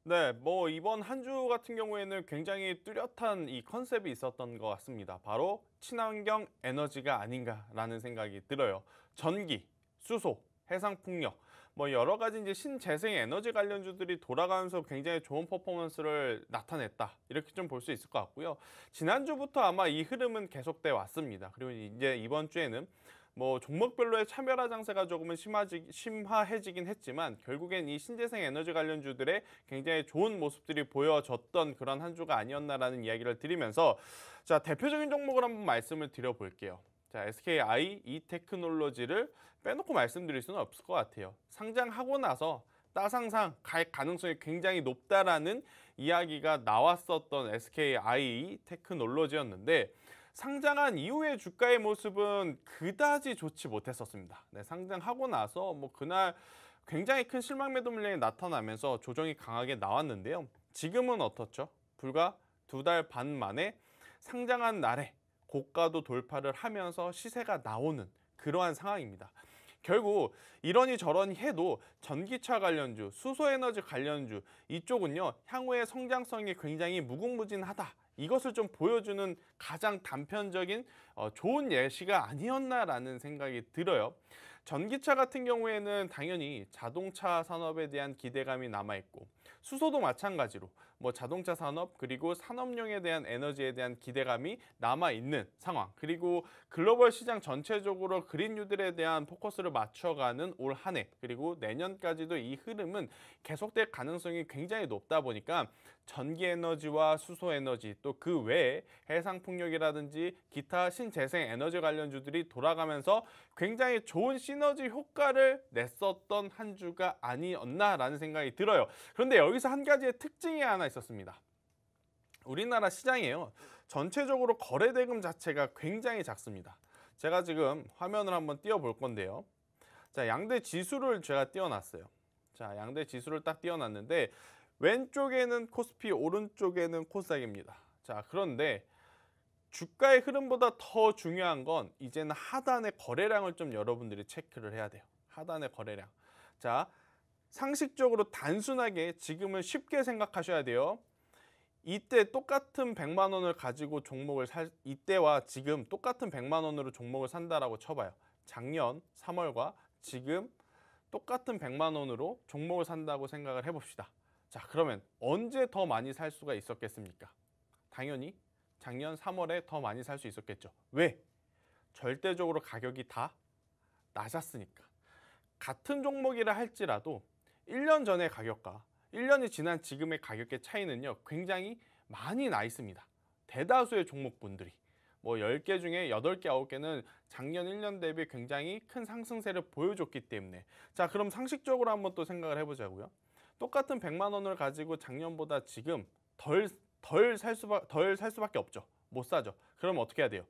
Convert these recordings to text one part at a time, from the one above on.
네, 뭐 이번 한 주 같은 경우에는 굉장히 뚜렷한 이 컨셉이 있었던 것 같습니다. 바로 친환경 에너지가 아닌가라는 생각이 들어요. 전기, 수소, 해상풍력, 뭐 여러 가지 이제 신재생 에너지 관련주들이 돌아가면서 굉장히 좋은 퍼포먼스를 나타냈다. 이렇게 좀 볼 수 있을 것 같고요. 지난주부터 아마 이 흐름은 계속돼 왔습니다. 그리고 이제 이번 주에는 뭐 종목별로의 차별화 장세가 조금은 심화해지긴 했지만 결국엔 이 신재생 에너지 관련주들의 굉장히 좋은 모습들이 보여졌던 그런 한 주가 아니었나라는 이야기를 드리면서 자, 대표적인 종목을 한번 말씀을 드려볼게요. 자, SKI 이테크놀로지를 빼놓고 말씀드릴 수는 없을 것 같아요. 상장하고 나서 따상상 갈 가능성이 굉장히 높다라는 이야기가 나왔었던 SKI 테크놀로지였는데 상장한 이후의 주가의 모습은 그다지 좋지 못했었습니다. 네, 상장하고 나서 뭐 그날 굉장히 큰 실망 매도 물량이 나타나면서 조정이 강하게 나왔는데요. 지금은 어떻죠? 불과 2달 반 만에 상장한 날에 고가도 돌파를 하면서 시세가 나오는 그러한 상황입니다. 결국 이러니 저러니 해도 전기차 관련주, 수소에너지 관련주 이쪽은요 향후의 성장성이 굉장히 무궁무진하다. 이것을 좀 보여주는 가장 단편적인 좋은 예시가 아니었나라는 생각이 들어요. 전기차 같은 경우에는 당연히 자동차 산업에 대한 기대감이 남아있고 수소도 마찬가지로 뭐 자동차 산업 그리고 산업용에 대한 에너지에 대한 기대감이 남아있는 상황 그리고 글로벌 시장 전체적으로 그린뉴들에 대한 포커스를 맞춰가는 올 한 해 그리고 내년까지도 이 흐름은 계속될 가능성이 굉장히 높다 보니까 전기에너지와 수소에너지 또 그 외에 해상풍력이라든지 기타 신재생 에너지 관련주들이 돌아가면서 굉장히 좋은 시너지 효과를 냈었던 한 주가 아니었나라는 생각이 들어요. 그런데 여기서 한 가지의 특징이 하나 있었습니다. 우리나라 시장이에요. 전체적으로 거래 대금 자체가 굉장히 작습니다. 제가 지금 화면을 한번 띄워 볼 건데요. 자, 양대 지수를 제가 띄워놨어요. 자, 양대 지수를 딱 띄워놨는데 왼쪽에는 코스피, 오른쪽에는 코스닥입니다. 자, 그런데 주가의 흐름보다 더 중요한 건 이제는 하단의 거래량을 좀 여러분들이 체크를 해야 돼요. 하단의 거래량. 자, 상식적으로 단순하게 지금은 쉽게 생각하셔야 돼요. 이때 똑같은 100만 원을 가지고 이때와 지금 똑같은 100만 원으로 종목을 산다라고 쳐봐요. 작년 3월과 지금 똑같은 100만 원으로 종목을 산다고 생각을 해봅시다. 자, 그러면 언제 더 많이 살 수가 있었겠습니까? 당연히 작년 3월에 더 많이 살 수 있었겠죠. 왜? 절대적으로 가격이 다 낮았으니까. 같은 종목이라 할지라도 1년 전의 가격과 1년이 지난 지금의 가격의 차이는요 굉장히 많이 나 있습니다. 대다수의 종목분들이 뭐 10개 중에 8개, 9개는 작년 1년 대비 굉장히 큰 상승세를 보여줬기 때문에 자, 그럼 상식적으로 한번 또 생각을 해보자고요. 똑같은 100만 원을 가지고 작년보다 지금 덜 살 수밖에 없죠. 못 사죠. 그럼 어떻게 해야 돼요?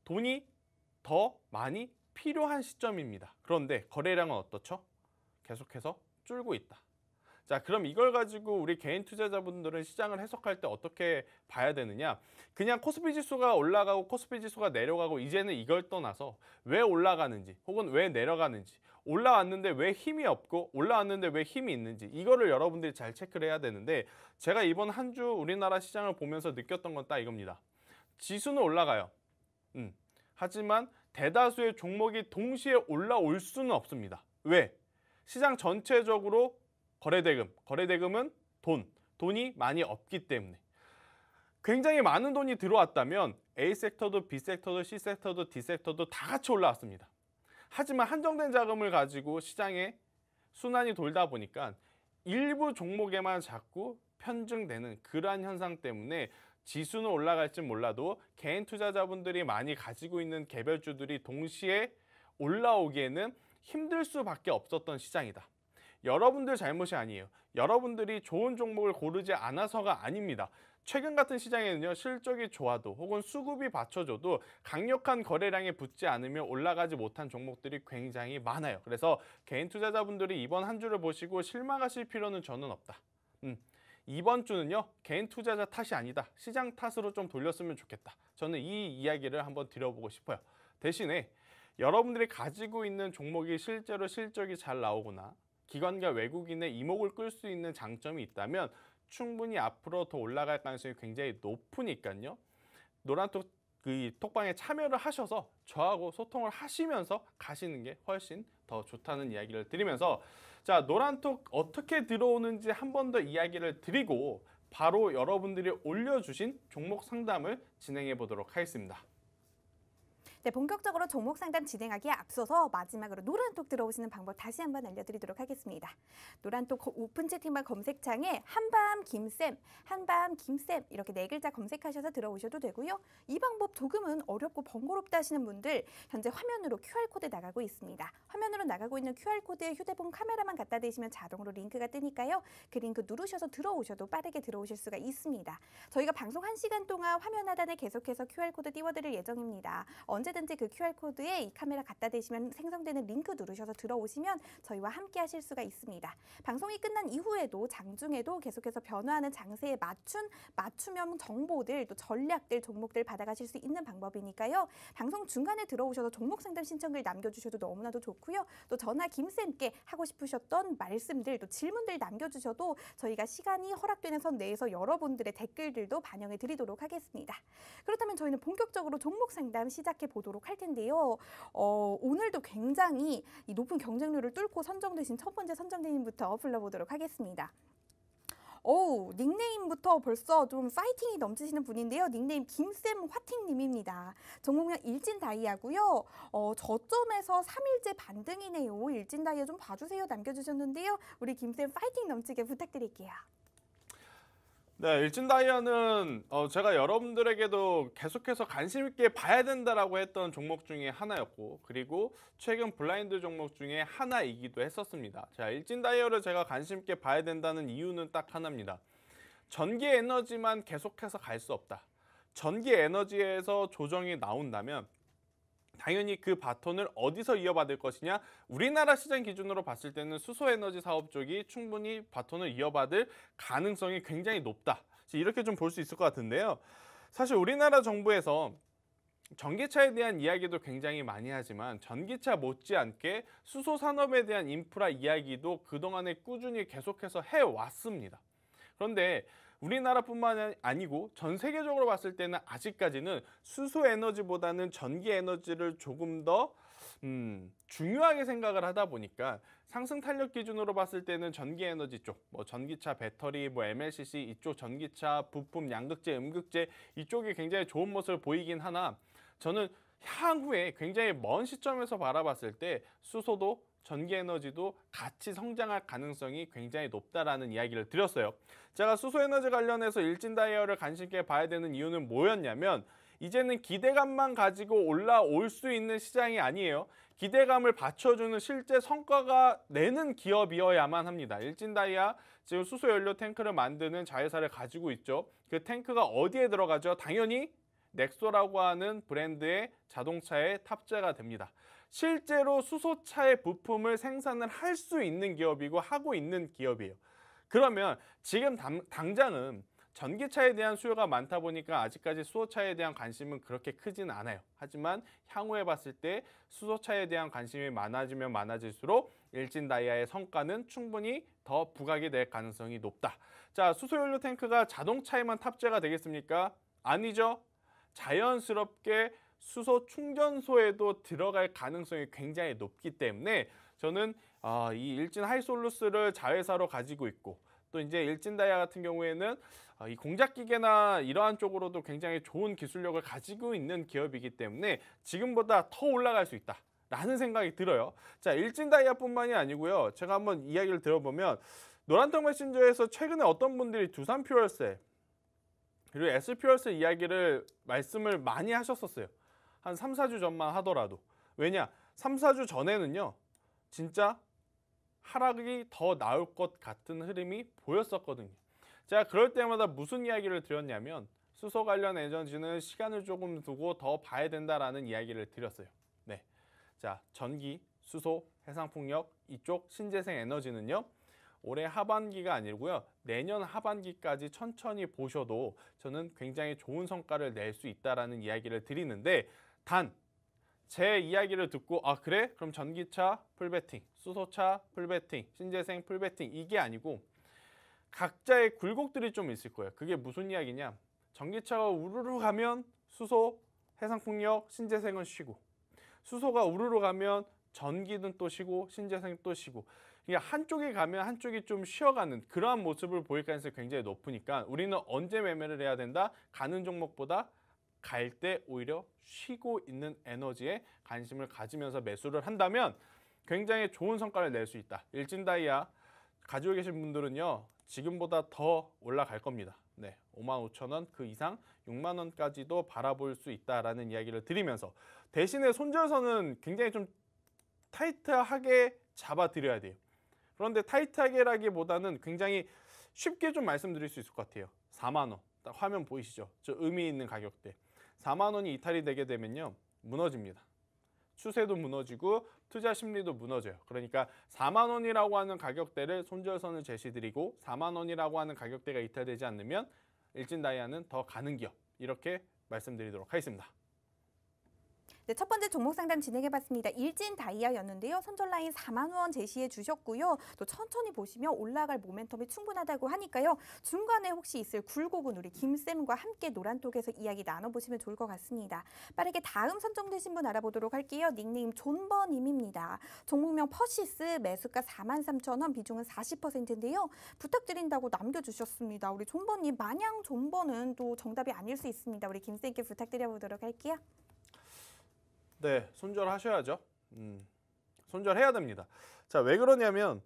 돈이 더 많이 필요한 시점입니다. 그런데 거래량은 어떻죠? 계속해서 줄고 있다. 자, 그럼 이걸 가지고 우리 개인 투자자분들은 시장을 해석할 때 어떻게 봐야 되느냐? 그냥 코스피 지수가 올라가고 코스피 지수가 내려가고 이제는 이걸 떠나서 왜 올라가는지 혹은 왜 내려가는지 올라왔는데 왜 힘이 없고 올라왔는데 왜 힘이 있는지 이거를 여러분들이 잘 체크를 해야 되는데 제가 이번 한 주 우리나라 시장을 보면서 느꼈던 건 딱 이겁니다. 지수는 올라가요. 하지만 대다수의 종목이 동시에 올라올 수는 없습니다. 왜? 시장 전체적으로 거래대금은 돈이 많이 없기 때문에 굉장히 많은 돈이 들어왔다면 A 섹터도 B 섹터도 C 섹터도 D 섹터도 다 같이 올라왔습니다. 하지만 한정된 자금을 가지고 시장에 순환이 돌다 보니까 일부 종목에만 자꾸 편중되는 그러한 현상 때문에 지수는 올라갈지 몰라도 개인 투자자분들이 많이 가지고 있는 개별주들이 동시에 올라오기에는 힘들 수밖에 없었던 시장이다. 여러분들 잘못이 아니에요. 여러분들이 좋은 종목을 고르지 않아서가 아닙니다. 최근 같은 시장에는요, 실적이 좋아도 혹은 수급이 받쳐줘도 강력한 거래량에 붙지 않으면 올라가지 못한 종목들이 굉장히 많아요. 그래서 개인 투자자분들이 이번 한 주를 보시고 실망하실 필요는 저는 없다. 이번 주는요, 개인 투자자 탓이 아니다. 시장 탓으로 좀 돌렸으면 좋겠다. 저는 이 이야기를 한번 드려보고 싶어요. 대신에 여러분들이 가지고 있는 종목이 실제로 실적이 잘 나오거나 기관과 외국인의 이목을 끌 수 있는 장점이 있다면 충분히 앞으로 더 올라갈 가능성이 굉장히 높으니까요. 노란톡 그 톡방에 참여를 하셔서 저하고 소통을 하시면서 가시는 게 훨씬 더 좋다는 이야기를 드리면서, 자, 노란톡 어떻게 들어오는지 한 번 더 이야기를 드리고 바로 여러분들이 올려주신 종목 상담을 진행해 보도록 하겠습니다. 네, 본격적으로 종목 상담 진행하기에 앞서서 마지막으로 노란톡 들어오시는 방법 다시 한번 알려드리도록 하겠습니다. 노란톡 오픈 채팅방 검색창에 한밤 김쌤, 한밤 김쌤 이렇게 4글자 검색하셔서 들어오셔도 되고요. 이 방법 조금은 어렵고 번거롭다 하시는 분들 현재 화면으로 QR코드 나가고 있습니다. 화면으로 나가고 있는 QR코드에 휴대폰 카메라만 갖다 대시면 자동으로 링크가 뜨니까요. 그 링크 누르셔서 들어오셔도 빠르게 들어오실 수가 있습니다. 저희가 방송 1시간 동안 화면 하단에 계속해서 QR코드 띄워드릴 예정입니다. 언제든지 그 QR코드에 이 카메라 갖다 대시면 생성되는 링크 누르셔서 들어오시면 저희와 함께 하실 수가 있습니다. 방송이 끝난 이후에도 장중에도 계속해서 변화하는 장세에 맞춤형 정보들 또 전략들 종목들 받아가실 수 있는 방법이니까요. 방송 중간에 들어오셔서 종목 상담 신청글 남겨주셔도 너무나도 좋고요. 또 전화 김쌤께 하고 싶으셨던 말씀들 또 질문들 남겨주셔도 저희가 시간이 허락되는 선 내에서 여러분들의 댓글들도 반영해 드리도록 하겠습니다. 그렇다면 저희는 본격적으로 종목 상담 시작해 보도록 할 텐데요. 오늘도 굉장히 이 높은 경쟁률을 뚫고 선정되신 첫 번째 선정대님부터 불러보도록 하겠습니다. 닉네임부터 벌써 좀 파이팅이 넘치시는 분인데요. 닉네임 김쌤 화팅님입니다. 종목명 일진다이아고요. 저점에서 3일째 반등이네요. 일진다이아 좀 봐주세요 남겨주셨는데요. 우리 김쌤 파이팅 넘치게 부탁드릴게요. 네, 일진다이아는 제가 여러분들에게도 계속해서 관심 있게 봐야 된다라고 했던 종목 중에 하나였고, 그리고 최근 블라인드 종목 중에 하나이기도 했었습니다. 자, 일진다이아를 제가 관심 있게 봐야 된다는 이유는 딱 하나입니다. 전기 에너지만 계속해서 갈 수 없다. 전기 에너지에서 조정이 나온다면 당연히 그 바톤을 어디서 이어받을 것이냐, 우리나라 시장 기준으로 봤을 때는 수소에너지 사업 쪽이 충분히 바톤을 이어받을 가능성이 굉장히 높다, 이렇게 좀 볼 수 있을 것 같은데요. 사실 우리나라 정부에서 전기차에 대한 이야기도 굉장히 많이 하지만 전기차 못지않게 수소 산업에 대한 인프라 이야기도 그동안에 꾸준히 계속해서 해왔습니다. 그런데 우리나라뿐만 아니고 전 세계적으로 봤을 때는 아직까지는 수소 에너지보다는 전기 에너지를 조금 더 중요하게 생각을 하다 보니까 상승 탄력 기준으로 봤을 때는 전기 에너지 쪽, 전기차 배터리, MLCC 이쪽 전기차 부품, 양극재, 음극재 이쪽이 굉장히 좋은 모습을 보이긴 하나, 저는 향후에 굉장히 먼 시점에서 바라봤을 때 수소도 전기에너지도 같이 성장할 가능성이 굉장히 높다라는 이야기를 드렸어요. 제가 수소에너지 관련해서 일진다이아를 관심 있게 봐야 되는 이유는 뭐였냐면, 이제는 기대감만 가지고 올라올 수 있는 시장이 아니에요. 기대감을 받쳐주는 실제 성과가 내는 기업이어야만 합니다. 일진다이아 지금 수소연료 탱크를 만드는 자회사를 가지고 있죠. 그 탱크가 어디에 들어가죠? 당연히 넥소라고 하는 브랜드의 자동차에 탑재가 됩니다. 실제로 수소차의 부품을 생산을 할 수 있는 기업이고 하고 있는 기업이에요. 그러면 지금 당장은 전기차에 대한 수요가 많다 보니까 아직까지 수소차에 대한 관심은 그렇게 크지는 않아요. 하지만 향후에 봤을 때 수소차에 대한 관심이 많아지면 많아질수록 일진다이아의 성과는 충분히 더 부각이 될 가능성이 높다. 자, 수소연료 탱크가 자동차에만 탑재가 되겠습니까? 아니죠. 자연스럽게 수소 충전소에도 들어갈 가능성이 굉장히 높기 때문에 저는 이 일진 하이솔루스를 자회사로 가지고 있고, 또 이제 일진다이아 같은 경우에는 이 공작기계나 이러한 쪽으로도 굉장히 좋은 기술력을 가지고 있는 기업이기 때문에 지금보다 더 올라갈 수 있다 라는 생각이 들어요. 자, 일진다이아뿐만이 아니고요. 제가 한번 이야기를 들어보면 노란톡 메신저에서 최근에 어떤 분들이 두산퓨얼셀 그리고 S퓨얼셀 이야기를 말씀을 많이 하셨었어요. 한 3, 4주 전만 하더라도. 왜냐? 3, 4주 전에는요. 진짜 하락이 더 나올 것 같은 흐름이 보였었거든요. 제가 그럴 때마다 무슨 이야기를 드렸냐면 수소 관련 에너지는 시간을 조금 두고 더 봐야 된다라는 이야기를 드렸어요. 네, 자, 전기, 수소, 해상풍력 이쪽 신재생 에너지는요. 올해 하반기가 아니고요. 내년 하반기까지 천천히 보셔도 저는 굉장히 좋은 성과를 낼 수 있다라는 이야기를 드리는데, 단 제 이야기를 듣고 아 그래? 그럼 전기차 풀베팅, 수소차 풀베팅, 신재생 풀베팅 이게 아니고 각자의 굴곡들이 좀 있을 거예요. 그게 무슨 이야기냐? 전기차가 우르르 가면 수소, 해상풍력, 신재생은 쉬고 수소가 우르르 가면 전기는 또 쉬고 신재생 또 쉬고 이게 한쪽에 가면 한쪽이 좀 쉬어가는 그러한 모습을 보일 가능성이 굉장히 높으니까 우리는 언제 매매를 해야 된다? 가는 종목보다 갈 때 오히려 쉬고 있는 에너지에 관심을 가지면서 매수를 한다면 굉장히 좋은 성과를 낼 수 있다. 일진다이아 가지고 계신 분들은요. 지금보다 더 올라갈 겁니다. 네, 55,000원 그 이상 6만 원까지도 바라볼 수 있다라는 이야기를 드리면서 대신에 손절선은 굉장히 좀 타이트하게 잡아드려야 돼요. 그런데 타이트하게라기보다는 굉장히 쉽게 좀 말씀드릴 수 있을 것 같아요. 4만 원. 딱 화면 보이시죠? 저 의미 있는 가격대. 4만 원이 이탈이 되게 되면요. 무너집니다. 추세도 무너지고 투자 심리도 무너져요. 그러니까 4만 원이라고 하는 가격대를 손절선을 제시드리고 4만 원이라고 하는 가격대가 이탈되지 않으면 일진다이아는 더 가는 기업 이렇게 말씀드리도록 하겠습니다. 네, 첫 번째 종목 상담 진행해봤습니다. 일진다이아였는데요. 손절 라인 4만 원 제시해 주셨고요. 또 천천히 보시면 올라갈 모멘텀이 충분하다고 하니까요. 중간에 혹시 있을 굴곡은 우리 김쌤과 함께 노란톡에서 이야기 나눠보시면 좋을 것 같습니다. 빠르게 다음 선정되신 분 알아보도록 할게요. 닉네임 존버님입니다. 종목명 퍼시스 매수가 43,000원 비중은 40%인데요. 부탁드린다고 남겨주셨습니다. 우리 존버님 마냥 존버는 또 정답이 아닐 수 있습니다. 우리 김쌤께 부탁드려보도록 할게요. 네, 손절하셔야죠. 손절해야 됩니다. 자, 왜 그러냐면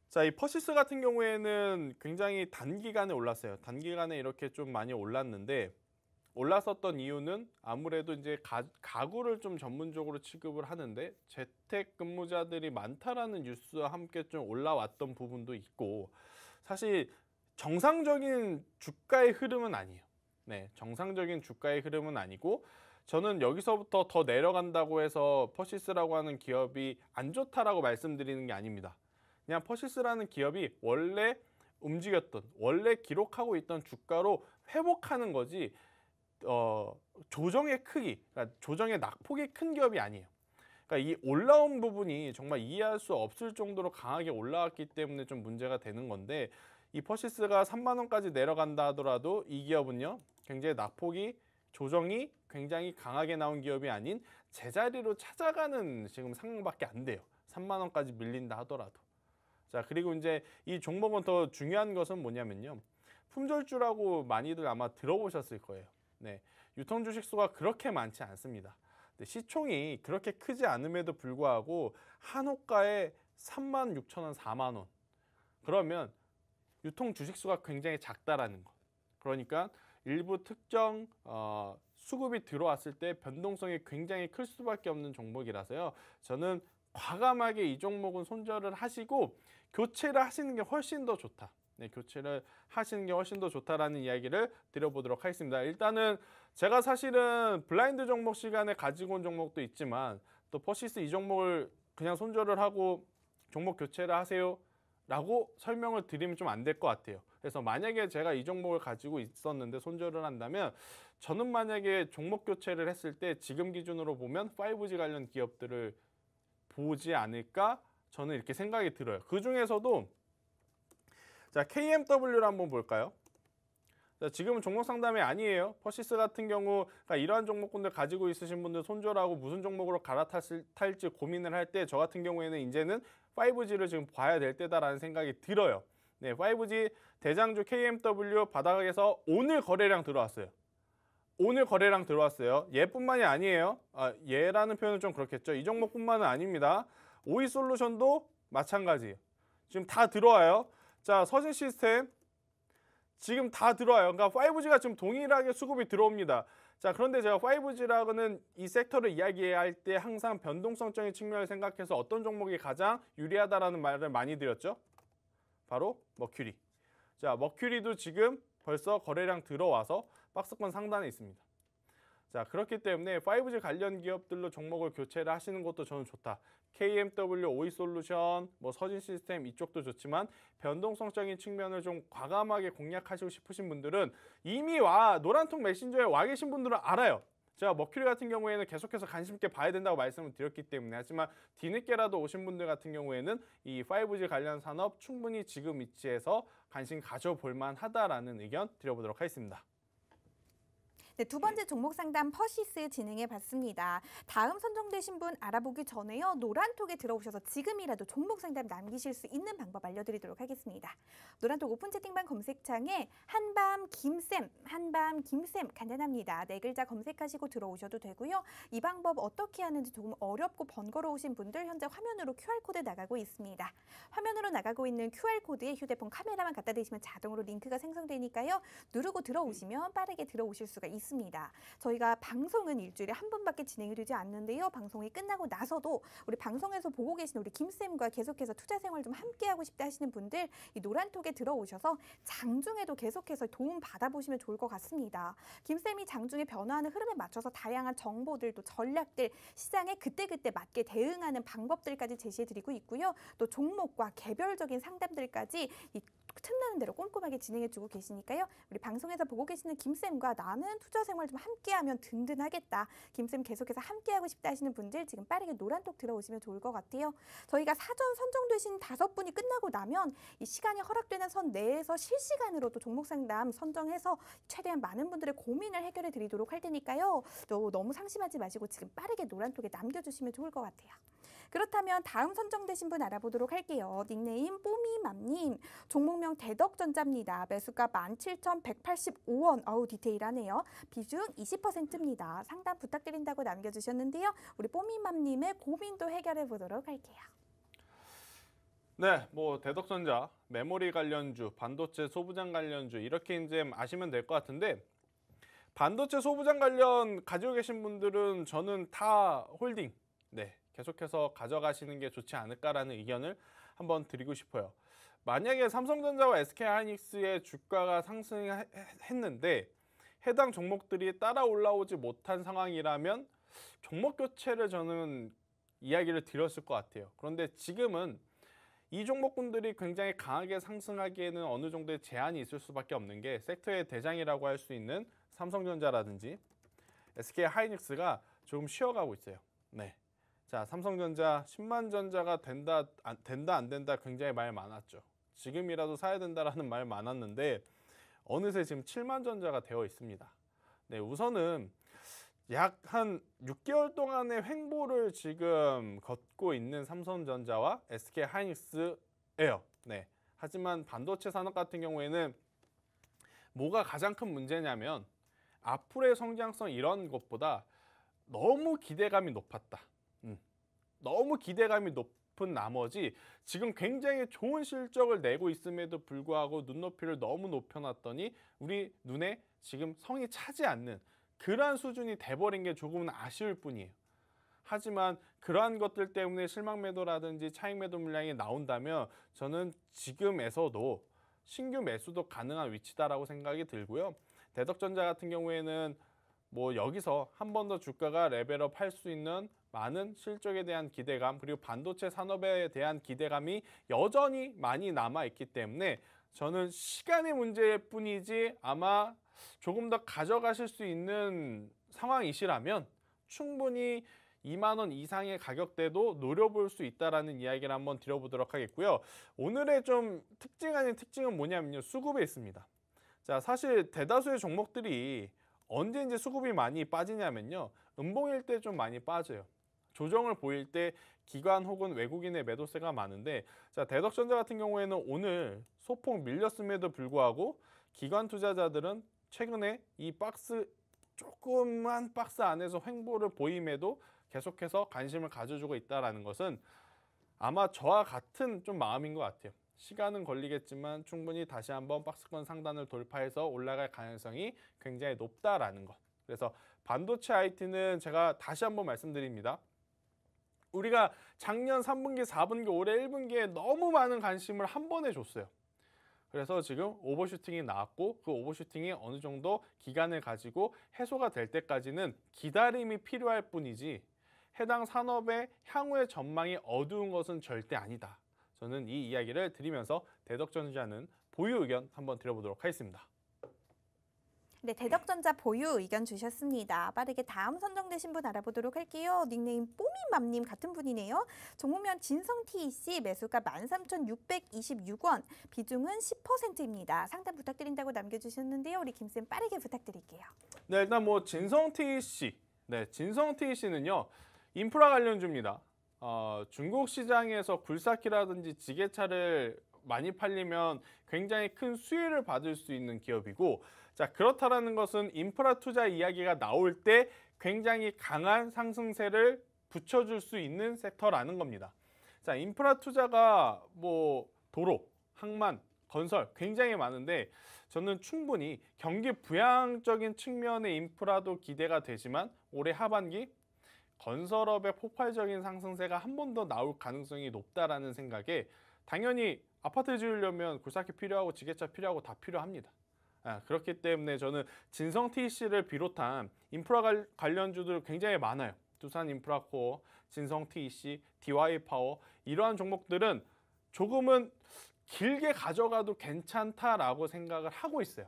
자, 이 퍼시스 같은 경우에는 굉장히 단기간에 올랐어요. 단기간에 이렇게 좀 많이 올랐는데 올랐었던 이유는 아무래도 이제 가구를 좀 전문적으로 취급을 하는데 재택근무자들이 많다라는 뉴스와 함께 좀 올라왔던 부분도 있고 사실 정상적인 주가의 흐름은 아니에요. 네, 정상적인 주가의 흐름은 아니고 저는 여기서부터 더 내려간다고 해서 퍼시스라고 하는 기업이 안 좋다라고 말씀드리는 게 아닙니다. 그냥 퍼시스라는 기업이 원래 움직였던, 원래 기록하고 있던 주가로 회복하는 거지 조정의 크기, 그러니까 조정의 낙폭이 큰 기업이 아니에요. 그러니까 이 올라온 부분이 정말 이해할 수 없을 정도로 강하게 올라왔기 때문에 좀 문제가 되는 건데 이 퍼시스가 3만 원까지 내려간다 하더라도 이 기업은요. 굉장히 낙폭이 조정이 굉장히 강하게 나온 기업이 아닌 제자리로 찾아가는 지금 상황밖에 안 돼요. 3만 원까지 밀린다 하더라도. 자, 그리고 이제 이 종목은 더 중요한 것은 뭐냐면요. 품절주라고 많이들 아마 들어보셨을 거예요. 네, 유통 주식 수가 그렇게 많지 않습니다. 시총이 그렇게 크지 않음에도 불구하고 한 호가에 36,000원, 4만 원. 그러면 유통 주식 수가 굉장히 작다라는 거. 그러니까 일부 특정 수급이 들어왔을 때 변동성이 굉장히 클 수밖에 없는 종목이라서요. 저는 과감하게 이 종목은 손절을 하시고 교체를 하시는 게 훨씬 더 좋다. 네, 교체를 하시는 게 훨씬 더 좋다라는 이야기를 드려보도록 하겠습니다. 일단은 제가 사실은 블라인드 종목 시간에 가지고 온 종목도 있지만 또 퍼시스 이 종목을 그냥 손절을 하고 종목 교체를 하세요 라고 설명을 드리면 좀 안 될 것 같아요. 그래서 만약에 제가 이 종목을 가지고 있었는데 손절을 한다면 저는 만약에 종목 교체를 했을 때 지금 기준으로 보면 5G 관련 기업들을 보지 않을까 저는 이렇게 생각이 들어요. 그 중에서도 자, KMW를 한번 볼까요? 자, 지금은 종목 상담이 아니에요. 퍼시스 같은 경우 그러니까 이러한 종목군들 가지고 있으신 분들 손절하고 무슨 종목으로 갈아탈지 고민을 할 때 저 같은 경우에는 이제는 5G를 지금 봐야 될 때다라는 생각이 들어요. 네, 5G 대장주 KMW 바닥에서 오늘 거래량 들어왔어요. 오늘 거래량 들어왔어요. 얘뿐만이 아니에요. 얘라는 표현은 좀 그렇겠죠. 이 종목뿐만은 아닙니다. 오이솔루션도 마찬가지예요. 지금 다 들어와요. 자, 서진 시스템 지금 다 들어와요. 그러니까 5G가 지금 동일하게 수급이 들어옵니다. 자, 그런데 제가 5G라고는 이 섹터를 이야기할 때 항상 변동성적인 측면을 생각해서 어떤 종목이 가장 유리하다라는 말을 많이 드렸죠. 바로 머큐리. 자, 머큐리도 지금 벌써 거래량 들어와서 박스권 상단에 있습니다. 자, 그렇기 때문에 5G 관련 기업들로 종목을 교체를 하시는 것도 저는 좋다. KMW, 오이솔루션, 뭐 서진 시스템 이쪽도 좋지만 변동성적인 측면을 좀 과감하게 공략하시고 싶으신 분들은 이미 노란통 메신저에 와 계신 분들은 알아요. 제가 머큐리 같은 경우에는 계속해서 관심 있게 봐야 된다고 말씀을 드렸기 때문에, 하지만 뒤늦게라도 오신 분들 같은 경우에는 이 5G 관련 산업 충분히 지금 위치에서 관심 가져볼 만하다라는 의견 드려보도록 하겠습니다. 네, 두 번째 종목 상담 퍼시스 진행해 봤습니다. 다음 선정되신 분 알아보기 전에요. 노란톡에 들어오셔서 지금이라도 종목 상담 남기실 수 있는 방법 알려드리도록 하겠습니다. 노란톡 오픈 채팅방 검색창에 한밤 김쌤 간단합니다. 네 글자 검색하시고 들어오셔도 되고요. 이 방법 어떻게 하는지 조금 어렵고 번거로우신 분들 현재 화면으로 QR코드 나가고 있습니다. 화면으로 나가고 있는 QR코드에 휴대폰 카메라만 갖다 대시면 자동으로 링크가 생성되니까요. 누르고 들어오시면 빠르게 들어오실 수가 있습니다. 저희가 방송은 일주일에 한 번밖에 진행이 되지 않는데요. 방송이 끝나고 나서도 우리 방송에서 보고 계신 우리 김쌤과 계속해서 투자 생활 좀 함께하고 싶다 하시는 분들 이 노란톡에 들어오셔서 장중에도 계속해서 도움 받아보시면 좋을 것 같습니다. 김쌤이 장중에 변화하는 흐름에 맞춰서 다양한 정보들도 전략들 시장에 그때그때 맞게 대응하는 방법들까지 제시해드리고 있고요. 또 종목과 개별적인 상담들까지 이 틈나는 대로 꼼꼼하게 진행해주고 계시니까요. 우리 방송에서 보고 계시는 김쌤과 나는 투자 생활 좀 함께하면 든든하겠다. 김쌤 계속해서 함께하고 싶다 하시는 분들 지금 빠르게 노란톡 들어오시면 좋을 것 같아요. 저희가 사전 선정되신 5분이 끝나고 나면 이 시간이 허락되는 선 내에서 실시간으로 또 종목 상담 선정해서 최대한 많은 분들의 고민을 해결해 드리도록 할 테니까요. 또 너무 상심하지 마시고 지금 빠르게 노란톡에 남겨주시면 좋을 것 같아요. 그렇다면 다음 선정되신 분 알아보도록 할게요. 닉네임 뽀미맘님, 종목명 대덕전자입니다. 매수가 17,185원. 어우 디테일하네요. 비중 20%입니다. 상담 부탁드린다고 남겨주셨는데요. 우리 뽀미맘님의 고민도 해결해 보도록 할게요. 네, 뭐 대덕전자, 메모리 관련주, 반도체 소부장 관련주 이렇게 이제 아시면 될 것 같은데, 반도체 소부장 관련 가지고 계신 분들은 저는 다 홀딩, 네, 계속해서 가져가시는 게 좋지 않을까라는 의견을 한번 드리고 싶어요. 만약에 삼성전자와 SK하이닉스의 주가가 상승했는데 해당 종목들이 따라 올라오지 못한 상황이라면 종목 교체를 저는 이야기를 드렸을 것 같아요. 그런데 지금은 이 종목군들이 굉장히 강하게 상승하기에는 어느 정도의 제한이 있을 수밖에 없는 게, 섹터의 대장이라고 할 수 있는 삼성전자라든지 SK하이닉스가 조금 쉬어가고 있어요. 네. 자, 삼성전자 10만 전자가 된다 안 된다 굉장히 말 많았죠. 지금이라도 사야 된다라는 말 많았는데 어느새 지금 7만 전자가 되어 있습니다. 네, 우선은 약 한 6개월 동안의 횡보를 지금 걷고 있는 삼성전자와 SK하이닉스예요. 네. 하지만 반도체 산업 같은 경우에는 뭐가 가장 큰 문제냐면 앞으로의 성장성 이런 것보다 너무 기대감이 높았다. 너무 기대감이 높은 나머지 지금 굉장히 좋은 실적을 내고 있음에도 불구하고 눈높이를 너무 높여놨더니 우리 눈에 지금 성이 차지 않는 그러한 수준이 돼버린 게 조금은 아쉬울 뿐이에요. 하지만 그러한 것들 때문에 실망 매도라든지 차익 매도 물량이 나온다면 저는 지금에서도 신규 매수도 가능한 위치다라고 생각이 들고요. 대덕전자 같은 경우에는 뭐 여기서 한 번 더 주가가 레벨업 할 수 있는 많은 실적에 대한 기대감, 그리고 반도체 산업에 대한 기대감이 여전히 많이 남아있기 때문에 저는 시간의 문제일 뿐이지 아마 조금 더 가져가실 수 있는 상황이시라면 충분히 2만 원 이상의 가격대도 노려볼 수 있다라는 이야기를 한번 드려보도록 하겠고요. 오늘의 좀 특징 아닌 특징은 뭐냐면요, 수급에 있습니다. 자, 사실 대다수의 종목들이 언제 이제 수급이 많이 빠지냐면요, 음봉일 때 좀 많이 빠져요. 조정을 보일 때 기관 혹은 외국인의 매도세가 많은데, 자, 대덕전자 같은 경우에는 오늘 소폭 밀렸음에도 불구하고 기관 투자자들은 최근에 이 조그만 박스 안에서 횡보를 보임에도 계속해서 관심을 가져주고 있다는 것은 아마 저와 같은 좀 마음인 것 같아요. 시간은 걸리겠지만 충분히 다시 한번 박스권 상단을 돌파해서 올라갈 가능성이 굉장히 높다라는 것. 그래서 반도체 IT는 제가 다시 한번 말씀드립니다. 우리가 작년 3분기, 4분기, 올해 1분기에 너무 많은 관심을 한 번에 줬어요. 그래서 지금 오버슈팅이 나왔고 그 오버슈팅이 어느 정도 기간을 가지고 해소가 될 때까지는 기다림이 필요할 뿐이지 해당 산업의 향후의 전망이 어두운 것은 절대 아니다. 저는 이 이야기를 드리면서 대덕전자는 보유 의견 한번 드려보도록 하겠습니다. 네, 대덕전자 보유 의견 주셨습니다. 빠르게 다음 선정되신 분 알아보도록 할게요. 닉네임 뽀미맘님 같은 분이네요. 종목명 진성TEC 매수가 13,626원, 비중은 10%입니다. 상담 부탁드린다고 남겨주셨는데요. 우리 김쌤 빠르게 부탁드릴게요. 네, 일단 뭐 진성TEC, 진성TEC는요 인프라 관련주입니다. 중국 시장에서 굴삭기라든지 지게차를 많이 팔리면 굉장히 큰 수혜를 받을 수 있는 기업이고, 자, 그렇다라는 것은 인프라 투자 이야기가 나올 때 굉장히 강한 상승세를 붙여줄 수 있는 섹터라는 겁니다. 자, 인프라 투자가 뭐 도로, 항만, 건설 굉장히 많은데 저는 충분히 경기 부양적인 측면의 인프라도 기대가 되지만 올해 하반기 건설업의 폭발적인 상승세가 한 번 더 나올 가능성이 높다라는 생각에 당연히 아파트 지으려면 굴삭기 필요하고 지게차 필요하고 다 필요합니다. 그렇기 때문에 저는 진성TEC를 비롯한 인프라 관련주들 굉장히 많아요. 두산인프라코어, 진성TEC, DY파워 이러한 종목들은 조금은 길게 가져가도 괜찮다라고 생각을 하고 있어요.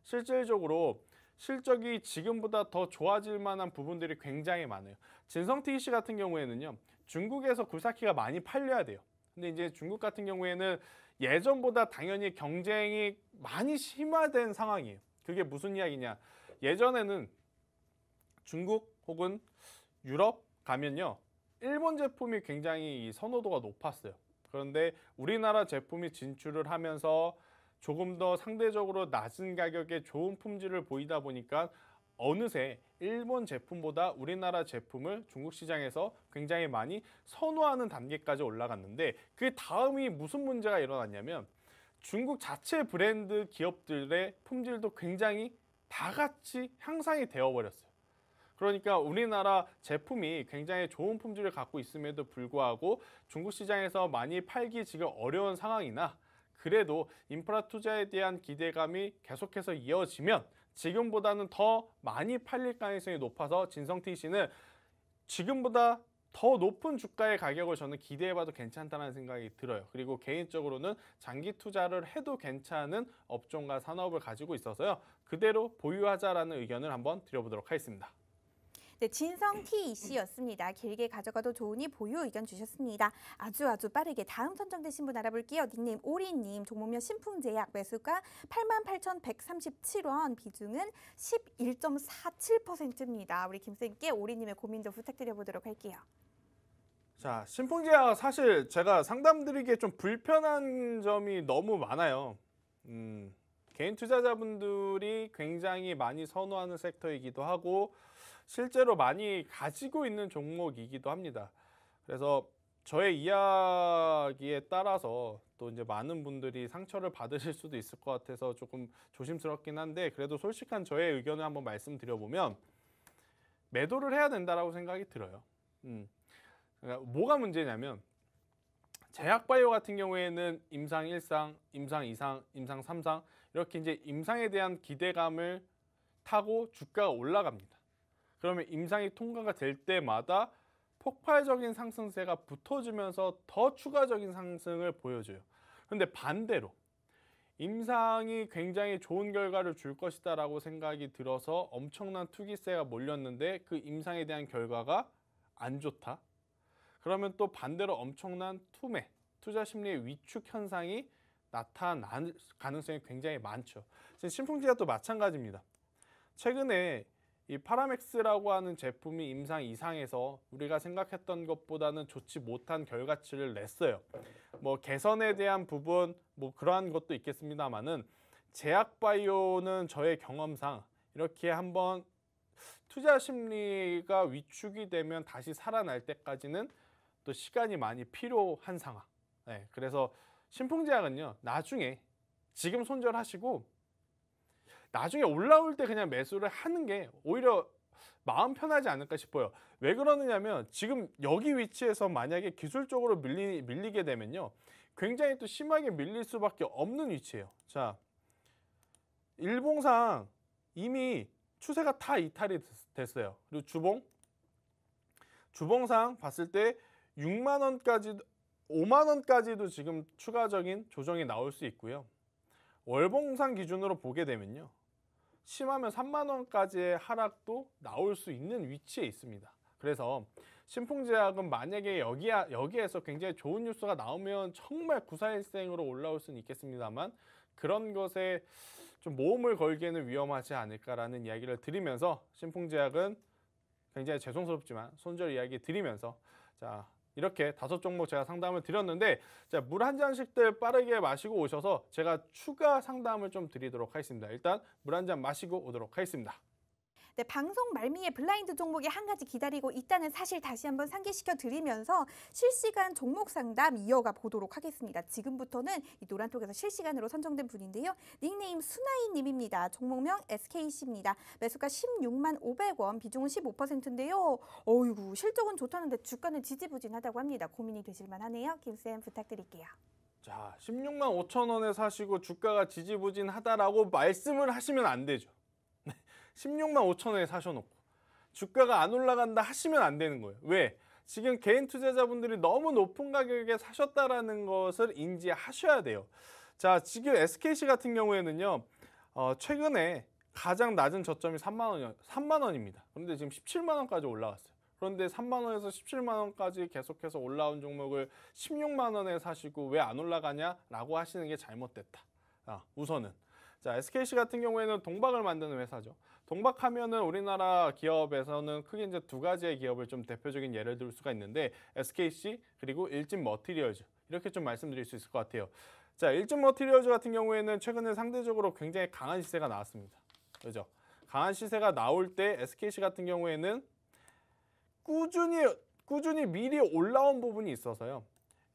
실질적으로 실적이 지금보다 더 좋아질 만한 부분들이 굉장히 많아요. 진성TEC 같은 경우에는요, 중국에서 굴삭기가 많이 팔려야 돼요. 근데 이제 중국 같은 경우에는 예전보다 당연히 경쟁이 많이 심화된 상황이에요. 그게 무슨 이야기냐? 예전에는 중국 혹은 유럽 가면요, 일본 제품이 굉장히 선호도가 높았어요. 그런데 우리나라 제품이 진출을 하면서 조금 더 상대적으로 낮은 가격에 좋은 품질을 보이다 보니까 어느새 일본 제품보다 우리나라 제품을 중국 시장에서 굉장히 많이 선호하는 단계까지 올라갔는데, 그 다음이 무슨 문제가 일어났냐면 중국 자체 브랜드 기업들의 품질도 굉장히 다 같이 향상이 되어버렸어요. 그러니까 우리나라 제품이 굉장히 좋은 품질을 갖고 있음에도 불구하고 중국 시장에서 많이 팔기 지금 어려운 상황이나, 그래도 인프라 투자에 대한 기대감이 계속해서 이어지면 지금보다는 더 많이 팔릴 가능성이 높아서 진성TEC는 지금보다 더 높은 주가의 가격을 저는 기대해봐도 괜찮다는 생각이 들어요. 그리고 개인적으로는 장기 투자를 해도 괜찮은 업종과 산업을 가지고 있어서요, 그대로 보유하자라는 의견을 한번 드려보도록 하겠습니다. 네, 진성TEC였습니다. 길게 가져가도 좋으니 보유 의견 주셨습니다. 아주 빠르게 다음 선정되신 분 알아볼게요. 닉네임 오리님, 종목명 신풍제약 매수가 88,137원, 비중은 11.47%입니다. 우리 김쌤께 오리님의 고민도 부탁드려보도록 할게요. 자, 신풍제약 사실 제가 상담드리기에 좀 불편한 점이 너무 많아요. 개인 투자자분들이 굉장히 많이 선호하는 섹터이기도 하고 실제로 많이 가지고 있는 종목이기도 합니다. 그래서 저의 이야기에 따라서 또 이제 많은 분들이 상처를 받으실 수도 있을 것 같아서 조금 조심스럽긴 한데, 그래도 솔직한 저의 의견을 한번 말씀드려보면 매도를 해야 된다라고 생각이 들어요. 그러니까 뭐가 문제냐면 제약바이오 같은 경우에는 임상 1상, 임상 2상, 임상 3상 이렇게 이제 임상에 대한 기대감을 타고 주가가 올라갑니다. 그러면 임상이 통과가 될 때마다 폭발적인 상승세가 붙어주면서 더 추가적인 상승을 보여줘요. 그런데 반대로 임상이 굉장히 좋은 결과를 줄 것이다 라고 생각이 들어서 엄청난 투기세가 몰렸는데 그 임상에 대한 결과가 안 좋다. 그러면 또 반대로 엄청난 투매, 투자 심리의 위축 현상이 나타날 가능성이 굉장히 많죠. 신풍제약도 마찬가지입니다. 최근에 이 파라맥스라고 하는 제품이 임상 이상에서 우리가 생각했던 것보다는 좋지 못한 결과치를 냈어요. 뭐 개선에 대한 부분 뭐 그러한 것도 있겠습니다만은, 제약바이오는 저의 경험상 이렇게 한번 투자 심리가 위축이 되면 다시 살아날 때까지는 또 시간이 많이 필요한 상황. 그래서 신풍제약은요, 나중에 지금 손절하시고 나중에 올라올 때 그냥 매수를 하는 게 오히려 마음 편하지 않을까 싶어요. 왜 그러느냐면 지금 여기 위치에서 만약에 기술적으로 밀리게 되면요, 굉장히 또 심하게 밀릴 수밖에 없는 위치예요. 자, 일봉상 이미 추세가 다 이탈이 됐어요. 그리고 주봉상 봤을 때 6만 원까지 5만 원까지도 지금 추가적인 조정이 나올 수 있고요. 월봉상 기준으로 보게 되면요, 심하면 3만 원까지의 하락도 나올 수 있는 위치에 있습니다. 그래서 신풍제약은 만약에 여기에서 굉장히 좋은 뉴스가 나오면 정말 구사일생으로 올라올 수는 있겠습니다만 그런 것에 좀 모험을 걸기에는 위험하지 않을까라는 이야기를 드리면서 신풍제약은 굉장히 죄송스럽지만 손절 이야기 드리면서 자 이렇게 5종목 제가 상담을 드렸는데 자, 물 한 잔씩들 빠르게 마시고 오셔서 제가 추가 상담을 좀 드리도록 하겠습니다. 일단 물 한 잔 마시고 오도록 하겠습니다. 네, 방송 말미에 블라인드 종목이 한 가지 기다리고 있다는 사실 다시 한번 상기시켜 드리면서 실시간 종목 상담 이어가 보도록 하겠습니다. 지금부터는 이 노란톡에서 실시간으로 선정된 분인데요. 닉네임 수나이님입니다. 종목명 SKC입니다. 매수가 16만 500원, 비중은 15%인데요. 어이구, 실적은 좋다는데 주가는 지지부진하다고 합니다. 고민이 되실만 하네요. 김쌤 부탁드릴게요. 자, 16만 5천 원에 사시고 주가가 지지부진하다라고 말씀을 하시면 안 되죠. 16만 5천 원에 사셔놓고 주가가 안 올라간다 하시면 안 되는 거예요. 왜? 지금 개인 투자자분들이 너무 높은 가격에 사셨다라는 것을 인지하셔야 돼요. 자, 지금 SKC 같은 경우에는요. 최근에 가장 낮은 저점이 3만 원입니다. 그런데 지금 17만 원까지 올라갔어요. 그런데 3만 원에서 17만 원까지 계속해서 올라온 종목을 16만 원에 사시고 왜 안 올라가냐라고 하시는 게 잘못됐다. 우선은 자, SKC 같은 경우에는 동박을 만드는 회사죠. 동박하면은 우리나라 기업에서는 크게 이제 2가지의 기업을 좀 대표적인 예를 들 수가 있는데 SKC 그리고 일진 머티리얼즈 이렇게 좀 말씀드릴 수 있을 것 같아요. 자, 일진 머티리얼즈 같은 경우에는 최근에 상대적으로 굉장히 강한 시세가 나왔습니다. 그죠? 강한 시세가 나올 때 SKC 같은 경우에는 꾸준히 미리 올라온 부분이 있어서요.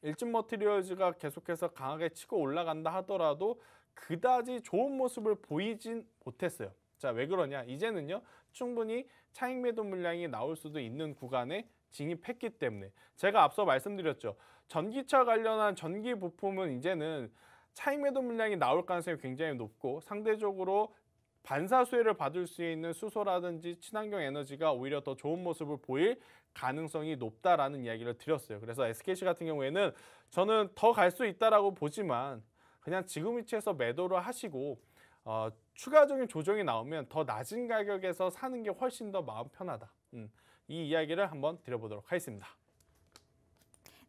일진 머티리얼즈가 계속해서 강하게 치고 올라간다 하더라도 그다지 좋은 모습을 보이진 못했어요. 자, 왜 그러냐? 이제는요. 충분히 차익 매도 물량이 나올 수도 있는 구간에 진입했기 때문에 제가 앞서 말씀드렸죠. 전기차 관련한 전기 부품은 이제는 차익 매도 물량이 나올 가능성이 굉장히 높고 상대적으로 반사수혜를 받을 수 있는 수소라든지 친환경 에너지가 오히려 더 좋은 모습을 보일 가능성이 높다라는 이야기를 드렸어요. 그래서 SKC 같은 경우에는 저는 더 갈 수 있다라고 보지만 그냥 지금 위치에서 매도를 하시고 추가적인 조정이 나오면 더 낮은 가격에서 사는 게 훨씬 더 마음 편하다. 이 이야기를 한번 드려보도록 하겠습니다.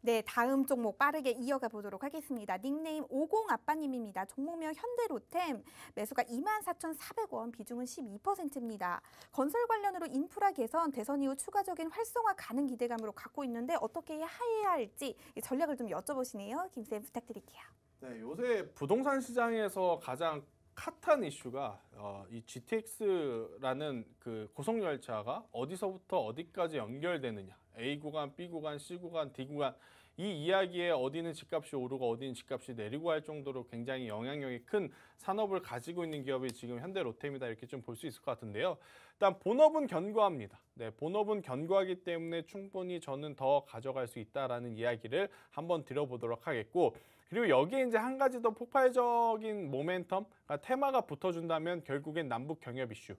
네, 다음 종목 빠르게 이어가 보도록 하겠습니다. 닉네임 50아빠님입니다. 종목명 현대로템, 매수가 24,400원, 비중은 12%입니다. 건설 관련으로 인프라 개선, 대선 이후 추가적인 활성화 가능 기대감으로 갖고 있는데 어떻게 해야 할지 전략을 좀 여쭤보시네요. 김쌤 부탁드릴게요. 네, 요새 부동산 시장에서 가장 핫한 이슈가 이 GTX라는 그 고속 열차가 어디서부터 어디까지 연결되느냐, A 구간, B 구간, C 구간, D 구간 이 이야기에 어디는 집값이 오르고 어디는 집값이 내리고 할 정도로 굉장히 영향력이 큰 산업을 가지고 있는 기업이 지금 현대로템이다 이렇게 좀 볼 수 있을 것 같은데요. 일단 본업은 견고합니다. 네, 본업은 견고하기 때문에 충분히 저는 더 가져갈 수 있다라는 이야기를 한번 드려보도록 하겠고. 그리고 여기에 이제 한 가지 더 폭발적인 모멘텀, 그러니까 테마가 붙어준다면 결국엔 남북 경협 이슈.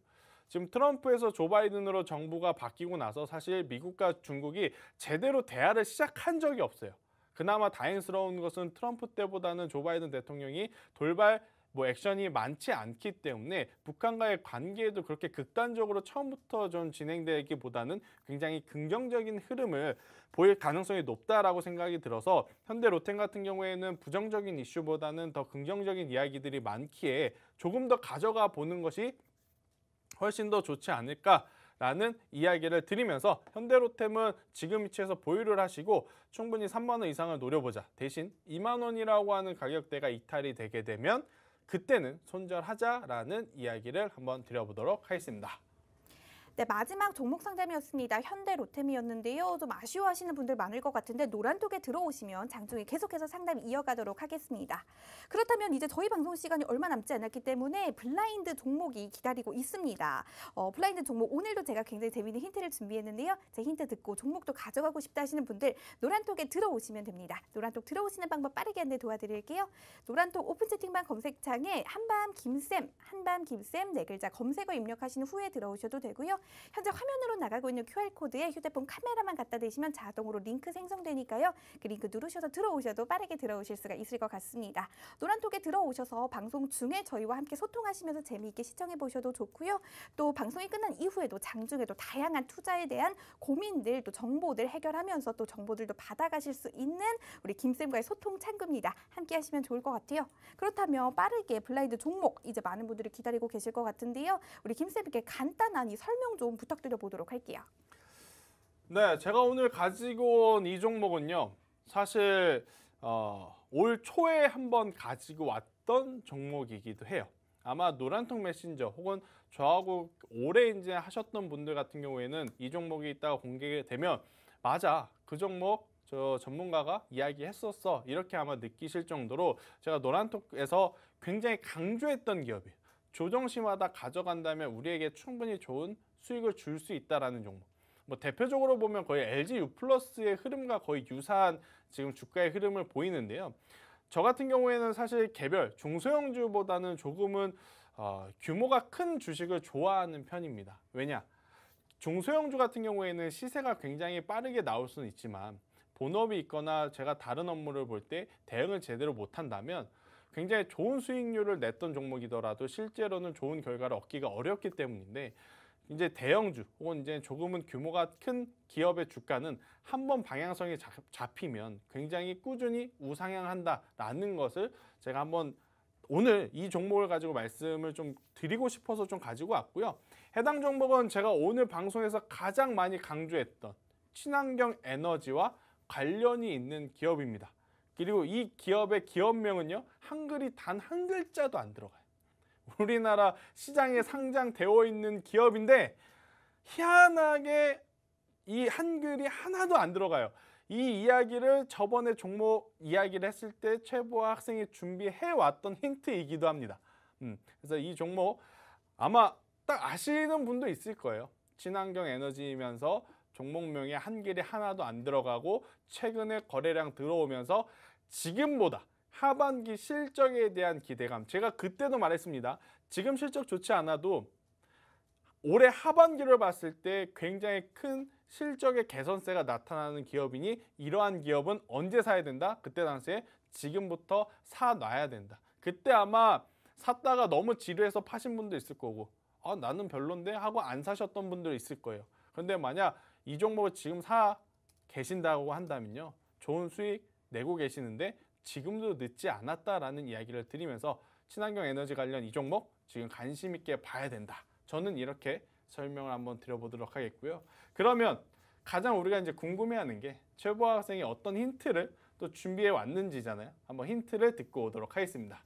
지금 트럼프에서 조 바이든으로 정부가 바뀌고 나서 사실 미국과 중국이 제대로 대화를 시작한 적이 없어요. 그나마 다행스러운 것은 트럼프 때보다는 조 바이든 대통령이 돌발 액션이 많지 않기 때문에 북한과의 관계에도 그렇게 극단적으로 처음부터 좀 진행되기보다는 굉장히 긍정적인 흐름을 보일 가능성이 높다라고 생각이 들어서 현대로템 같은 경우에는 부정적인 이슈보다는 더 긍정적인 이야기들이 많기에 조금 더 가져가 보는 것이 훨씬 더 좋지 않을까라는 이야기를 드리면서 현대로템은 지금 위치에서 보유를 하시고 충분히 3만 원 이상을 노려보자. 대신 2만 원이라고 하는 가격대가 이탈이 되게 되면 그때는 손절하자라는 이야기를 한번 드려보도록 하겠습니다. 네, 마지막 종목 상담이었습니다. 현대로템이었는데요. 좀 아쉬워하시는 분들 많을 것 같은데 노란톡에 들어오시면 장중에 계속해서 상담 이어가도록 하겠습니다. 그렇다면 이제 저희 방송 시간이 얼마 남지 않았기 때문에 블라인드 종목이 기다리고 있습니다. 블라인드 종목 오늘도 제가 굉장히 재미있는 힌트를 준비했는데요. 제 힌트 듣고 종목도 가져가고 싶다 하시는 분들 노란톡에 들어오시면 됩니다. 노란톡 들어오시는 방법 빠르게 안내 도와드릴게요. 노란톡 오픈 채팅방 검색창에 한밤 김쌤 네 글자 검색어 입력하신 후에 들어오셔도 되고요. 현재 화면으로 나가고 있는 QR코드에 휴대폰 카메라만 갖다 대시면 자동으로 링크 생성되니까요. 그 링크 누르셔서 들어오셔도 빠르게 들어오실 수가 있을 것 같습니다. 노란톡에 들어오셔서 방송 중에 저희와 함께 소통하시면서 재미있게 시청해 보셔도 좋고요. 또 방송이 끝난 이후에도 장중에도 다양한 투자에 대한 고민들 또 정보들 해결하면서 또 정보들도 받아가실 수 있는 우리 김쌤과의 소통 창구입니다. 함께 하시면 좋을 것 같아요. 그렇다면 빠르게 블라인드 종목 이제 많은 분들이 기다리고 계실 것 같은데요. 우리 김쌤께 간단한 이 설명 좀 부탁드려 보도록 할게요. 네, 제가 오늘 가지고 온 이 종목은요. 사실 올 초에 한번 가지고 왔던 종목이기도 해요. 아마 노란톡 메신저 혹은 저하고 오래 이제 하셨던 분들 같은 경우에는 이 종목이 있다가 공개되면 맞아, 그 종목 저 전문가가 이야기했었어 이렇게 아마 느끼실 정도로 제가 노란톡에서 굉장히 강조했던 기업이에요. 조정시마다 가져간다면 우리에게 충분히 좋은 수익을 줄 수 있다라는 종목. 뭐 대표적으로 보면 거의 LG U+의 흐름과 거의 유사한 지금 주가의 흐름을 보이는데요. 저 같은 경우에는 사실 개별 중소형주보다는 조금은 규모가 큰 주식을 좋아하는 편입니다. 왜냐? 중소형주 같은 경우에는 시세가 굉장히 빠르게 나올 수는 있지만 본업이 있거나 제가 다른 업무를 볼 때 대응을 제대로 못한다면 굉장히 좋은 수익률을 냈던 종목이더라도 실제로는 좋은 결과를 얻기가 어렵기 때문인데 이제 대형주 혹은 이제 조금은 규모가 큰 기업의 주가는 한번 방향성이 잡히면 굉장히 꾸준히 우상향한다라는 것을 제가 한번 오늘 이 종목을 가지고 말씀을 좀 드리고 싶어서 좀 가지고 왔고요. 해당 종목은 제가 오늘 방송에서 가장 많이 강조했던 친환경 에너지와 관련이 있는 기업입니다. 그리고 이 기업의 기업명은요, 한글이 단 한 글자도 안 들어가요. 우리나라 시장에 상장되어 있는 기업인데 희한하게 이 한글이 하나도 안 들어가요. 이 이야기를 저번에 종목 이야기를 했을 때 최보아 학생이 준비해 왔던 힌트이기도 합니다. 그래서 이 종목 아마 딱 아시는 분도 있을 거예요. 친환경 에너지이면서 종목명에 한글이 하나도 안 들어가고 최근에 거래량 들어오면서 지금보다 하반기 실적에 대한 기대감, 제가 그때도 말했습니다. 지금 실적 좋지 않아도 올해 하반기를 봤을 때 굉장히 큰 실적의 개선세가 나타나는 기업이니 이러한 기업은 언제 사야 된다? 그때 당시에 지금부터 사놔야 된다. 그때 아마 샀다가 너무 지루해서 파신 분도 있을 거고 나는 별론데 하고 안 사셨던 분도 있을 거예요. 그런데 만약 이 종목을 지금 사 계신다고 한다면요, 좋은 수익 내고 계시는데 지금도 늦지 않았다라는 이야기를 드리면서 친환경 에너지 관련 이 종목 지금 관심 있게 봐야 된다. 저는 이렇게 설명을 한번 드려보도록 하겠고요. 그러면 가장 우리가 이제 궁금해하는 게 최보아 학생이 어떤 힌트를 또 준비해 왔는지잖아요. 한번 힌트를 듣고 오도록 하겠습니다.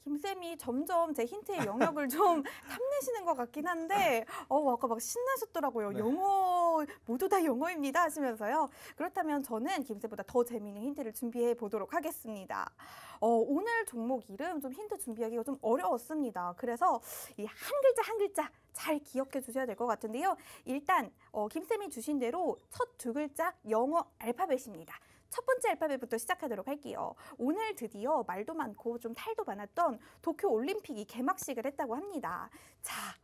김쌤이 점점 제 힌트의 영역을 좀 탐내시는 것 같긴 한데 아까 막 신나셨더라고요. 네. 영어 모두 다 영어입니다 하시면서요. 그렇다면 저는 김쌤보다 더 재미있는 힌트를 준비해 보도록 하겠습니다. 오늘 종목 이름 좀 힌트 준비하기가 좀 어려웠습니다. 그래서 이 한 글자 한 글자 잘 기억해 주셔야 될 것 같은데요. 일단 김쌤이 주신 대로 첫 두 글자 영어 알파벳입니다. 첫 번째 알파벳부터 시작하도록 할게요. 오늘 드디어 말도 많고 좀 탈도 많았던 도쿄 올림픽이 개막식을 했다고 합니다. 자,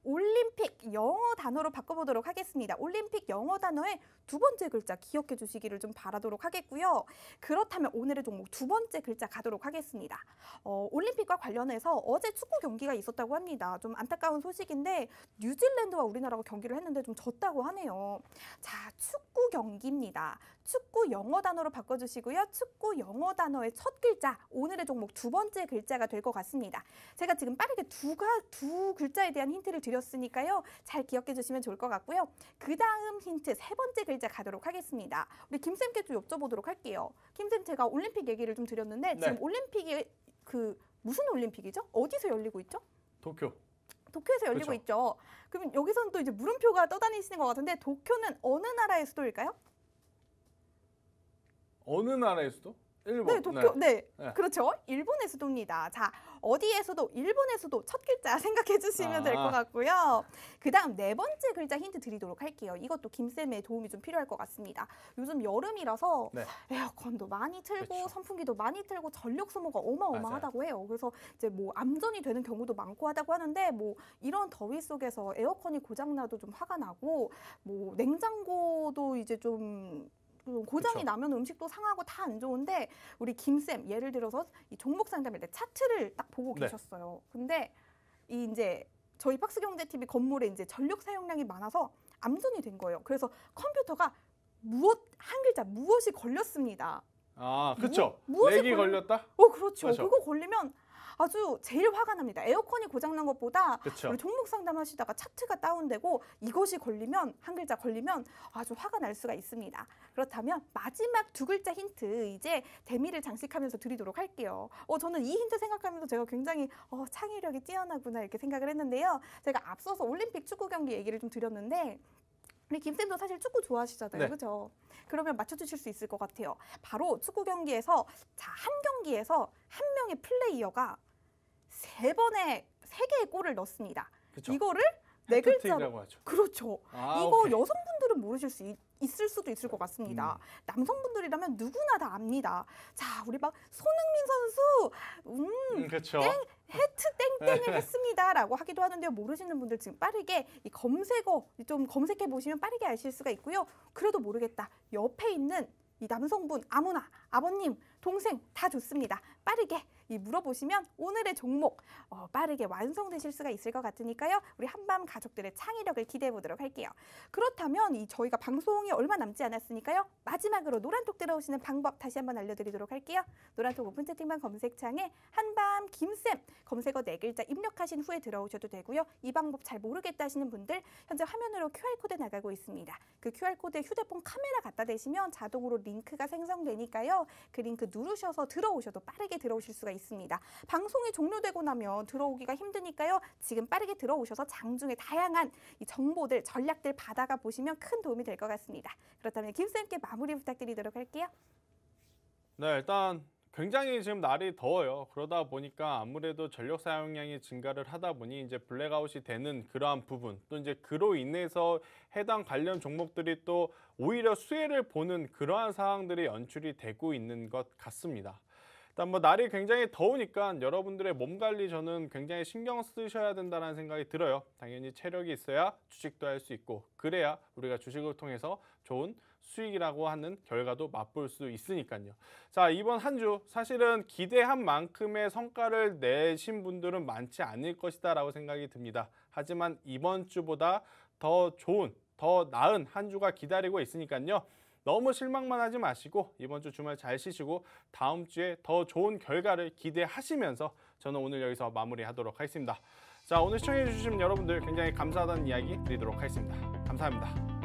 올림픽 영어 단어로 바꿔보도록 하겠습니다. 올림픽 영어 단어의 두 번째 글자 기억해 주시기를 좀 바라도록 하겠고요. 그렇다면 오늘의 종목 두 번째 글자 가도록 하겠습니다. 올림픽과 관련해서 어제 축구 경기가 있었다고 합니다. 좀 안타까운 소식인데 뉴질랜드와 우리나라가 경기를 했는데 좀 졌다고 하네요. 자, 축구 경기입니다. 축구 영어 단어로 바꿔주시고요. 축구 영어 단어의 첫 글자, 오늘의 종목 두 번째 글자가 될 것 같습니다. 제가 지금 빠르게 두 글자에 대한 힌트를 드렸으니까요. 잘 기억해 주시면 좋을 것 같고요. 그 다음 힌트 세 번째 글자 가도록 하겠습니다. 우리 김쌤께 좀 여쭤보도록 할게요. 김쌤, 제가 올림픽 얘기를 좀 드렸는데 네. 지금 올림픽이 무슨 올림픽이죠? 어디서 열리고 있죠? 도쿄에서 열리고 그쵸. 있죠. 그러면 여기서는 또 이제 물음표가 떠다니시는 것 같은데 도쿄는 어느 나라의 수도일까요? 어느 나라의 수도? 일본. 네, 도쿄. 네. 네. 그렇죠. 일본의 수도입니다. 자, 어디에서도 일본의 수도 첫 글자 생각해 주시면 될 것 같고요. 그다음 네 번째 글자 힌트 드리도록 할게요. 이것도 김쌤의 도움이 좀 필요할 것 같습니다. 요즘 여름이라서 네. 에어컨도 많이 틀고 그쵸. 선풍기도 많이 틀고 전력 소모가 어마어마하다고 해요. 그래서 이제 뭐 암전이 되는 경우도 많고 하다고 하는데 뭐 이런 더위 속에서 에어컨이 고장 나도 좀 화가 나고 뭐 냉장고도 이제 좀 고장이 그쵸. 나면 음식도 상하고 다 안 좋은데 우리 김쌤 예를 들어서 이 종목 상담할 때 차트를 딱 보고 네. 계셨어요. 근데 이 이제 저희 박스경제 TV 건물에 이제 전력 사용량이 많아서 암전이 된 거예요. 그래서 컴퓨터가 한 글자 무엇이 걸렸습니다. 아, 그쵸. 무엇이 렉이 걸렸다? 그렇죠. 그렇죠. 그거 걸리면 아주 제일 화가 납니다. 에어컨이 고장난 것보다 그쵸. 우리 종목 상담하시다가 차트가 다운되고 이것이 걸리면 한 글자 걸리면 아주 화가 날 수가 있습니다. 그렇다면 마지막 두 글자 힌트 이제 대미를 장식하면서 드리도록 할게요. 저는 이 힌트 생각하면서 제가 굉장히 창의력이 뛰어나구나 이렇게 생각을 했는데요. 제가 앞서서 올림픽 축구 경기 얘기를 좀 드렸는데 우리 김쌤도 사실 축구 좋아하시잖아요. 네. 그렇죠? 그러면 맞춰주실 수 있을 것 같아요. 바로 축구 경기에서 한 경기에서 한 명의 플레이어가 세 개의 골을 넣습니다. 그쵸. 이거를 네 글자로 해트트릭이라고 하죠. 그렇죠. 아, 이거 오케이. 여성분들은 모르실 수 있을 수도 있을 것 같습니다. 남성분들이라면 누구나 다 압니다. 자, 우리 막 손흥민 선수 그쵸. 해트 땡땡을 했습니다라고 하기도 하는데요. 모르시는 분들 지금 빠르게 이 검색어 좀 검색해 보시면 빠르게 아실 수가 있고요. 그래도 모르겠다. 옆에 있는 이 남성분 아무나 아버님, 동생 다 좋습니다. 빠르게 물어보시면 오늘의 종목 빠르게 완성되실 수가 있을 것 같으니까요. 우리 한밤 가족들의 창의력을 기대해 보도록 할게요. 그렇다면 저희가 방송이 얼마 남지 않았으니까요. 마지막으로 노란톡 들어오시는 방법 다시 한번 알려드리도록 할게요. 노란톡 오픈 채팅방 검색창에 한밤 김쌤 검색어 네 글자 입력하신 후에 들어오셔도 되고요. 이 방법 잘 모르겠다 하시는 분들 현재 화면으로 QR코드 나가고 있습니다. 그 QR코드에 휴대폰 카메라 갖다 대시면 자동으로 링크가 생성되니까요. 그 링크 누르셔서 들어오셔도 빠르게 들어오실 수가 있습니다. 방송이 종료되고 나면 들어오기가 힘드니까요. 지금 빠르게 들어오셔서 장중에 다양한 이 정보들, 전략들 받아가 보시면 큰 도움이 될 것 같습니다. 그렇다면 김쌤께 마무리 부탁드리도록 할게요. 네, 일단 굉장히 지금 날이 더워요. 그러다 보니까 아무래도 전력 사용량이 증가를 하다 보니 이제 블랙아웃이 되는 그러한 부분, 또 이제 그로 인해서 해당 관련 종목들이 또 오히려 수혜를 보는 그러한 상황들이 연출이 되고 있는 것 같습니다. 일단 뭐 날이 굉장히 더우니까 여러분들의 몸 관리 저는 굉장히 신경 쓰셔야 된다는 생각이 들어요. 당연히 체력이 있어야 주식도 할 수 있고 그래야 우리가 주식을 통해서 좋은 수익이라고 하는 결과도 맛볼 수 있으니까요. 자, 이번 한 주 사실은 기대한 만큼의 성과를 내신 분들은 많지 않을 것이다 라고 생각이 듭니다. 하지만 이번 주보다 더 좋은, 더 나은 한 주가 기다리고 있으니까요. 너무 실망만 하지 마시고 이번 주 주말 잘 쉬시고 다음 주에 더 좋은 결과를 기대하시면서 저는 오늘 여기서 마무리하도록 하겠습니다. 자, 오늘 시청해 주신 여러분들 굉장히 감사하다는 이야기 드리도록 하겠습니다. 감사합니다.